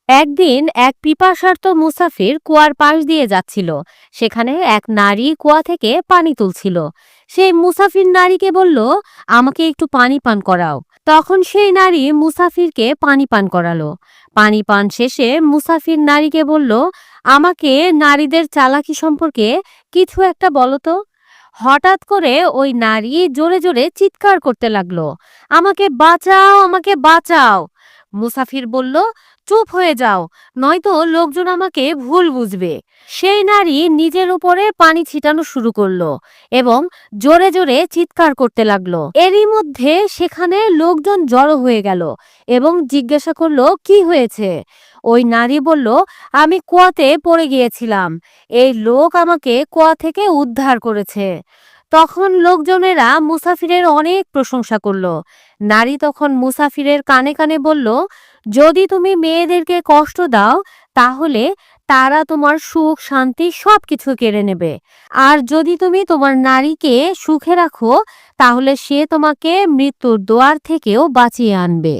একদিন এক পিপাসার্ত মুসাফির কুয়ার পাশ দিয়ে যাচ্ছিল। সেখানে এক নারী কুয়া থেকে পানি তুলছিল। সেই মুসাফির নারীকে বলল, আমাকে একটু পানি পান করাও। তখন সেই নারী মুসাফিরকে পানি পান করালো। পানি পান শেষে মুসাফির নারীকে বলল, আমাকে নারীদের চালাকি সম্পর্কে কিছু একটা বলো তো। হঠাৎ করে ওই নারী জোরে জোরে চিৎকার করতে লাগলো, আমাকে বাঁচাও, আমাকে বাঁচাও। মুসাফির বলল, চুপ হয়ে যাও, নয়তো লোকজন আমাকে ভুল বুঝবে। সেই নারী নিজের উপরে পানি ছিটানো শুরু করলো এবং জোরে জোরে চিৎকার করতে লাগলো। এরই মধ্যে সেখানে লোকজন জড়ো হয়ে গেল এবং জিজ্ঞাসা করলো, কি হয়েছে? ওই নারী বলল, আমি কুয়াতে পড়ে গিয়েছিলাম, এই লোক আমাকে কুয়া থেকে উদ্ধার করেছে। তখন লোকজনেরা মুসাফিরের অনেক প্রশংসা করলো। নারী তখন মুসাফিরের কানে কানে বলল, যদি তুমি মেয়েদেরকে কষ্ট দাও তাহলে তারা তোমার সুখ শান্তি সবকিছু কেড়ে নেবে, আর যদি তুমি তোমার নারীকে সুখে রাখো তাহলে সে তোমাকে মৃত্যুর দোয়ার থেকেও বাঁচিয়ে আনবে।